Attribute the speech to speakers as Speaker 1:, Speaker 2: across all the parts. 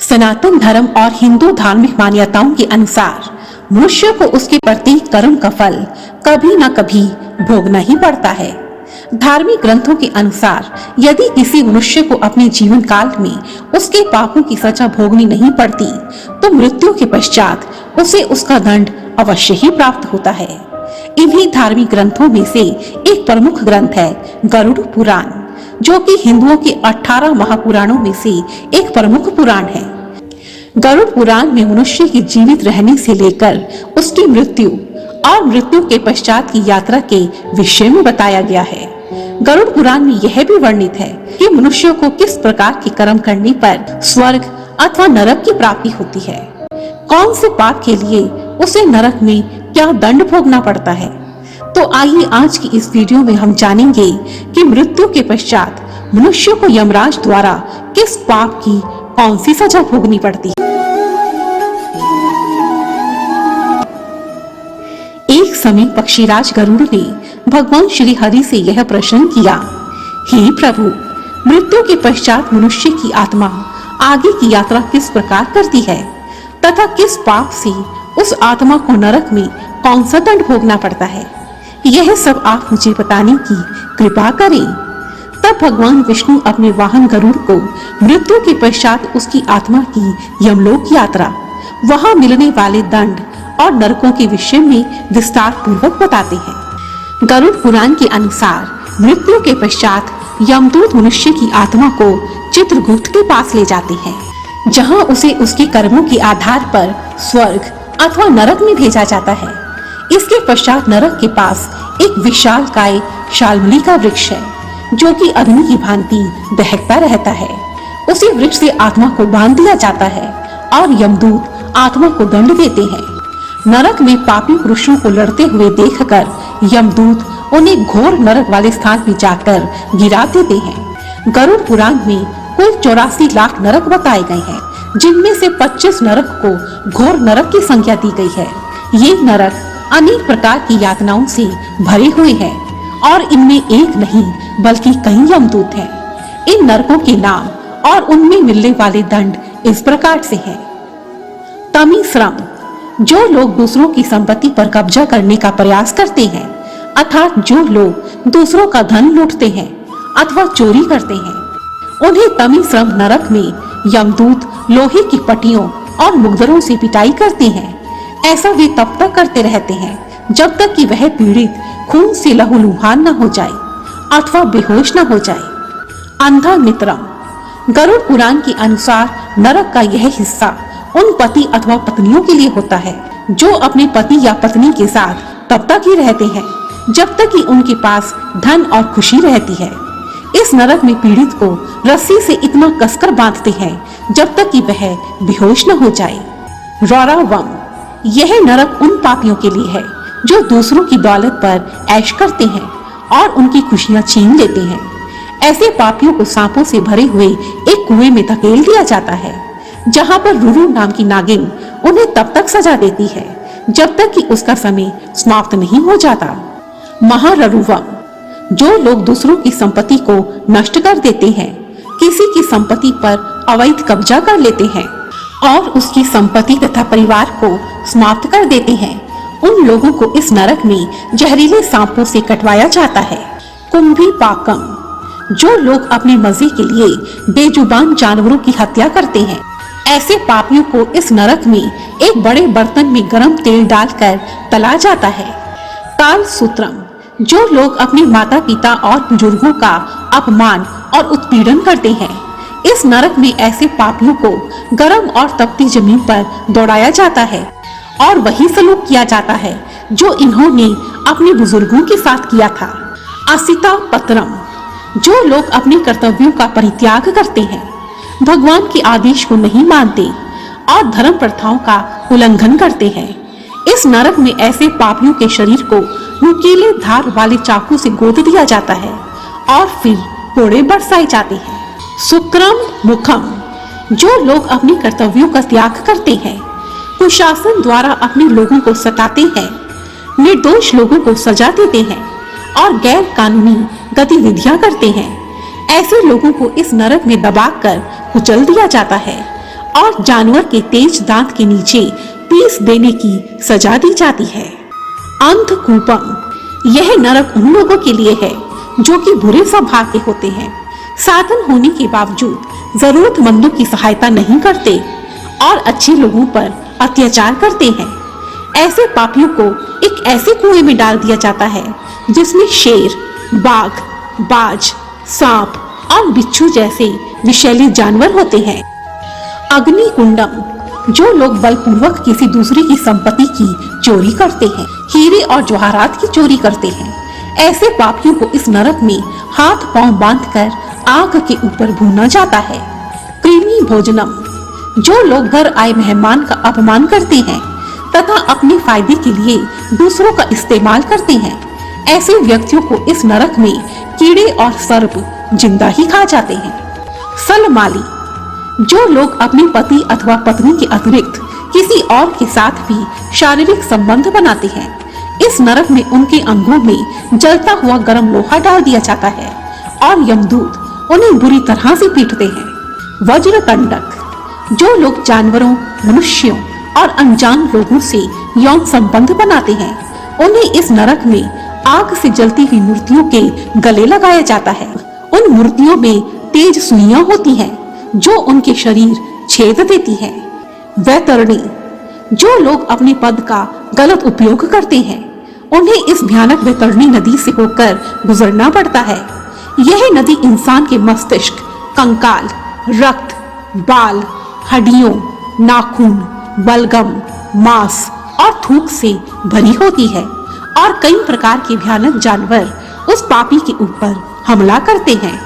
Speaker 1: सनातन धर्म और हिंदू धार्मिक मान्यताओं के अनुसार मनुष्य को उसके प्रत्येक कर्म का फल कभी न कभी भोगना ही पड़ता है। धार्मिक ग्रंथों के अनुसार यदि किसी मनुष्य को अपने जीवन काल में उसके पापों की सजा भोगनी नहीं पड़ती तो मृत्यु के पश्चात उसे उसका दंड अवश्य ही प्राप्त होता है। इन्हीं धार्मिक ग्रंथों में से एक प्रमुख ग्रंथ है गरुड़ पुराण, जो कि हिंदुओं के 18 महापुराणों में से एक प्रमुख पुराण है। गरुड़ पुराण में मनुष्य के जीवित रहने से लेकर उसकी मृत्यु और मृत्यु के पश्चात की यात्रा के विषय में बताया गया है। गरुड़ पुराण में यह भी वर्णित है कि मनुष्य को किस प्रकार के कर्म करने पर स्वर्ग अथवा नरक की प्राप्ति होती है, कौन से पाप के लिए उसे नरक में क्या दंड भोगना पड़ता है। तो आइए आज की इस वीडियो में हम जानेंगे कि मृत्यु के पश्चात मनुष्य को यमराज द्वारा किस पाप की कौन सी सजा भोगनी पड़ती है। एक समय पक्षीराज गरुड़ ने भगवान श्री हरि से यह प्रश्न किया, हे प्रभु, मृत्यु के पश्चात मनुष्य की आत्मा आगे की यात्रा किस प्रकार करती है तथा किस पाप से उस आत्मा को नरक में कौन सा दंड भोगना पड़ता है, यह सब आप मुझे बताने की कृपा करें। तब भगवान विष्णु अपने वाहन गरुड़ को मृत्यु के पश्चात उसकी आत्मा की यमलोक यात्रा, वहां मिलने वाले दंड और नरकों के विषय में विस्तार पूर्वक बताते हैं। गरुड़ पुराण के अनुसार मृत्यु के पश्चात यमदूत मनुष्य की आत्मा को चित्रगुप्त के पास ले जाते हैं, जहां उसे उसके कर्मों के आधार पर स्वर्ग अथवा नरक में भेजा जाता है। इसके पश्चात नरक के पास एक विशाल काय शाल्मली का वृक्ष है, जो कि अग्नि की भांति दहकता रहता है। उसी वृक्ष से आत्मा को बांध दिया जाता है और यमदूत आत्मा को दंड देते हैं। नरक में पापी पुरुषों को लड़ते हुए देखकर यमदूत उन्हें घोर नरक वाले स्थान में जाकर गिरा देते हैं। गरुड़ पुराण में कुल 84 लाख नरक बताए गए हैं, जिनमें से 25 नरक को घोर नरक की संज्ञा दी गई है। ये नरक अनेक प्रकार की यातनाओं से भरे हुए हैं और इनमें एक नहीं बल्कि कई यमदूत हैं। इन नरकों के नाम और उनमें मिलने वाले दंड इस प्रकार से हैं। तमी श्रम, जो लोग दूसरों की संपत्ति पर कब्जा करने का प्रयास करते हैं, अर्थात जो लोग दूसरों का धन लूटते हैं अथवा चोरी करते हैं, उन्हें तमी श्रम नरक में यमदूत लोहे की पट्टियों और मुग्दरों से पिटाई करते हैं। ऐसा वे तब तक करते रहते हैं जब तक कि वह पीड़ित खून से लहूलुहान न हो जाए अथवा बेहोश न हो जाए। अंधा मित्रम, गरुड़ पुराण के अनुसार नरक का यह हिस्सा उन पति अथवा पत्नियों के लिए होता है जो अपने पति या पत्नी के साथ तब तक ही रहते हैं जब तक कि उनके पास धन और खुशी रहती है। इस नरक में पीड़ित को रस्सी से इतना कसकर बांधते हैं जब तक कि वह बेहोश न हो जाए। रौरावम, यह नरक उन पापियों के लिए है जो दूसरों की दौलत पर ऐश करते हैं और उनकी खुशियां छीन लेते हैं। ऐसे पापियों को सांपों से भरे हुए एक कुएं में धकेल दिया जाता है, जहां पर रुरु नाम की नागिन उन्हें तब तक सजा देती है जब तक कि उसका समय समाप्त नहीं हो जाता। महाररुवम, जो लोग दूसरों की संपत्ति को नष्ट कर देते हैं, किसी की संपत्ति पर अवैध कब्जा कर लेते हैं और उसकी संपत्ति तथा परिवार को समाप्त कर देते हैं, उन लोगों को इस नरक में जहरीले सांपों से कटवाया जाता है। कुंभी पाकम, जो लोग अपने मजे के लिए बेजुबान जानवरों की हत्या करते हैं, ऐसे पापियों को इस नरक में एक बड़े बर्तन में गर्म तेल डालकर तला जाता है। काल सूत्रम, जो लोग अपने माता पिता और बुजुर्गों का अपमान और उत्पीड़न करते हैं, इस नरक में ऐसे पापियों को गर्म और तपती जमीन पर दौड़ाया जाता है और वही सलूक किया जाता है जो इन्होंने अपने बुजुर्गों के साथ किया था। असिता पत्रम, जो लोग अपने कर्तव्यों का परित्याग करते हैं, भगवान के आदेश को नहीं मानते और धर्म प्रथाओं का उल्लंघन करते हैं, इस नरक में ऐसे पापियों के शरीर को नुकीले धार वाले चाकू से गोद दिया जाता है और फिर कोड़े बरसाए जाते हैं। सुक्रम मुखम, जो लोग अपने कर्तव्यों का त्याग करते हैं, कुशासन द्वारा अपने लोगों को सताते हैं, निर्दोष लोगों को सजा देते हैं और गैर कानूनी गतिविधियां करते हैं, ऐसे लोगों को इस नरक में दबाकर कुचल दिया जाता है और जानवर के तेज दांत के नीचे पीस देने की सजा दी जाती है। अंधकूपम, यह नरक उन लोगों के लिए है जो कि बुरे स्वभाव के होते हैं, साधन होने के बावजूद जरूरतमंदों की सहायता नहीं करते और अच्छे लोगों पर अत्याचार करते हैं। ऐसे पापियों को एक ऐसे कुएं में डाल दिया जाता है जिसमें शेर, बाघ, बाज, सांप और बिच्छू जैसे विषैले जानवर होते हैं। अग्निकुंडम, जो लोग बलपूर्वक किसी दूसरे की संपत्ति की चोरी करते हैं, हीरे और जवाहरात की चोरी करते हैं, ऐसे पापियों को इस नरक में हाथ पांव बांधकर आग के ऊपर भूना जाता है। कृमि भोजनम, जो लोग घर आए मेहमान का अपमान करते हैं तथा अपने फायदे के लिए दूसरों का इस्तेमाल करते हैं, ऐसे व्यक्तियों को इस नरक में कीड़े और सर्प जिंदा ही खा जाते हैं। सलमाली, जो लोग अपने पति अथवा पत्नी के अतिरिक्त किसी और के साथ भी शारीरिक संबंध बनाते हैं, इस नरक में उनके अंगों में जलता हुआ गर्म लोहा डाल दिया जाता है और यमदूत उन्हें बुरी तरह से पीटते हैं। वज्रकंडक, जो लोग जानवरों, मनुष्यों और अनजान लोगों से यौन संबंध बनाते हैं, उन्हें इस नरक में आग से जलती हुई मूर्तियों के गले लगाया जाता है। उन मूर्तियों में तेज सुइयां होती हैं जो उनके शरीर छेद देती है। वैतरणी, जो लोग अपने पद का गलत उपयोग करते हैं, उन्हें इस भयानक वैतरणी नदी से होकर गुजरना पड़ता है। यह नदी इंसान के मस्तिष्क, कंकाल, रक्त, बाल, हड्डियों, नाखून, बलगम, मांस और थूक से भरी होती है और कई प्रकार के भयानक जानवर उस पापी के ऊपर हमला करते हैं।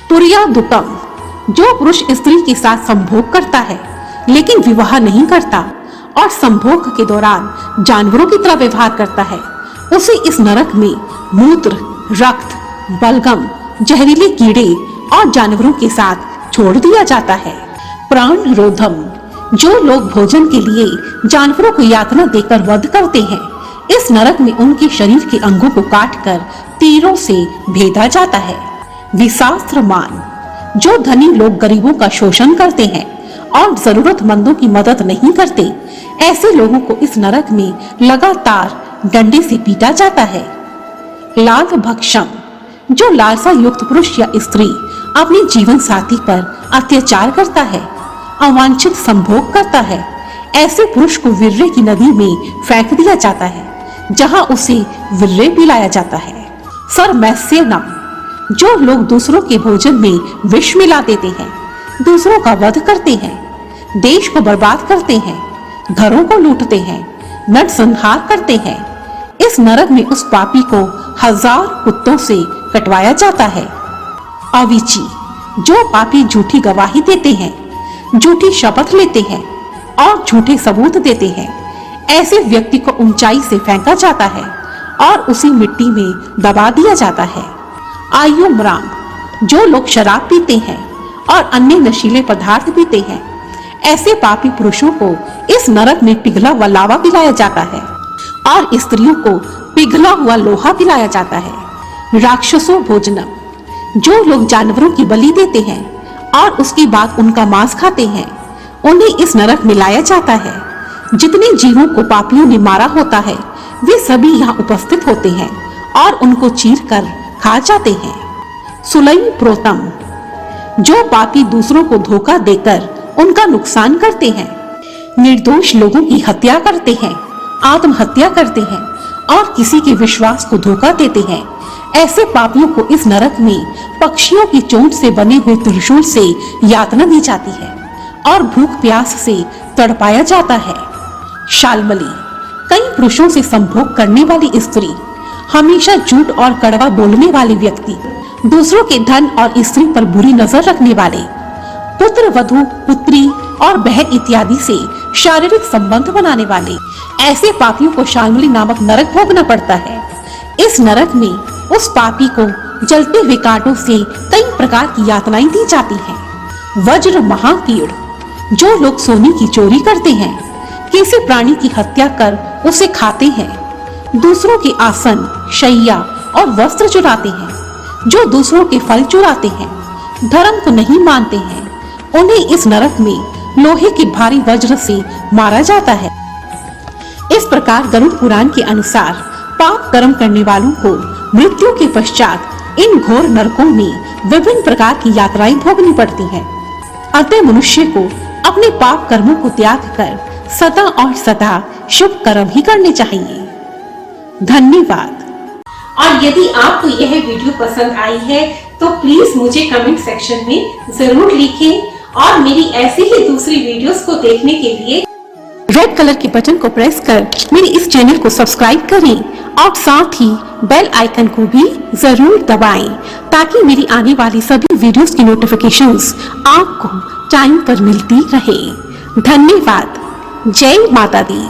Speaker 1: तुर्यादुतम, जो पुरुष स्त्री के साथ संभोग करता है लेकिन विवाह नहीं करता और संभोग के दौरान जानवरों की तरह व्यवहार करता है, उसे इस नरक में मूत्र, रक्त, बलगम, जहरीले कीड़े और जानवरों के साथ छोड़ दिया जाता है। प्राण रोधम, जो लोग भोजन के लिए जानवरों को यातना देकर वध करते हैं, इस नरक में उनके शरीर के अंगों को काटकर तीरों से भेदा जाता है। विशास्त्रमान, जो धनी लोग गरीबों का शोषण करते हैं और जरूरतमंदों की मदद नहीं करते, ऐसे लोगों को इस नरक में लगातार डंडे से पीटा जाता है। लाल भक्षम, जो लालसा युक्त पुरुष या स्त्री अपने जीवन साथी पर अत्याचार करता है, अवांछित संभोग करता है, ऐसे पुरुष को विर्रे की नदी में फेंक दिया जाता है जहां उसे विर्रे पिलाया जाता है। सरमैस्यना, जो लोग दूसरों के भोजन में विष मिला देते हैं, दूसरों का वध करते हैं, देश को बर्बाद करते हैं, घरों को लूटते हैं, नरसंहार करते हैं, इस नरक में उस पापी को 1000 कुत्तों से कटवाया जाता है। अविची, जो पापी झूठी गवाही देते हैं, झूठी शपथ लेते हैं और झूठे सबूत देते हैं, ऐसे व्यक्ति को ऊंचाई से फेंका जाता है और उसी मिट्टी में दबा दिया जाता है। आयुम्राम, जो लोग शराब पीते हैं और अन्य नशीले पदार्थ पीते हैं, ऐसे पापी पुरुषों को इस नरक में पिघला हुआ लावा पिलाया जाता है और स्त्रियों को पिघला हुआ लोहा पिलाया जाता है। राक्षसों भोजनम, जो लोग जानवरों की बलि देते हैं और उसके बाद उनका मांस खाते हैं, उन्हें इस नरक में लाया जाता है। जितने जीवों को पापियों ने मारा होता है, वे सभी यहाँ उपस्थित होते हैं और उनको चीर कर खा जाते हैं। सुलई प्रोतम, जो पापी दूसरों को धोखा देकर उनका नुकसान करते हैं, निर्दोष लोगों की हत्या करते हैं, आत्महत्या करते हैं और किसी के विश्वास को धोखा देते हैं, ऐसे पापियों को इस नरक में पक्षियों की चोंच से बने हुए त्रिशूल से यातना दी जाती है और भूख प्यास से तड़पाया जाता है। शाल्मली, कई पुरुषों से संभोग करने वाली स्त्री, हमेशा झूठ और कड़वा बोलने वाले व्यक्ति, दूसरों के धन और स्त्री पर बुरी नजर रखने वाले, पुत्र वधू, पुत्री और बहन इत्यादि से शारीरिक संबंध बनाने वाले, ऐसे पापियों को शाल्मली नामक नरक भोगना पड़ता है। इस नरक में उस पापी को जलते हुए कांटों से कई प्रकार की यातनाएं दी जाती हैं। वज्र महाकीड़, जो लोग सोने की चोरी करते हैं, किसी प्राणी की हत्या कर उसे खाते हैं, दूसरों के आसन, शैया और वस्त्र चुराते हैं, जो दूसरों के फल चुराते हैं, धर्म को नहीं मानते हैं, उन्हें इस नरक में लोहे के भारी वज्र से मारा जाता है। इस प्रकार गरुड़ पुराण के अनुसार पाप कर्म करने वालों को मृत्यु के पश्चात इन घोर नरकों में विभिन्न प्रकार की यात्राएं भोगनी पड़ती है। अतः मनुष्य को अपने पाप कर्मों को त्याग कर सदा और सदा शुभ कर्म ही करने चाहिए। धन्यवाद। और यदि आपको यह वीडियो पसंद आई है तो प्लीज मुझे कमेंट सेक्शन में जरूर लिखें और मेरी ऐसी ही दूसरी वीडियोस को देखने के लिए रेड कलर के बटन को प्रेस कर मेरे इस चैनल को सब्सक्राइब करें और साथ ही बेल आइकन को भी जरूर दबाएं ताकि मेरी आने वाली सभी वीडियोस की नोटिफिकेशंस आपको टाइम पर मिलती रहे। धन्यवाद। जय माता दी।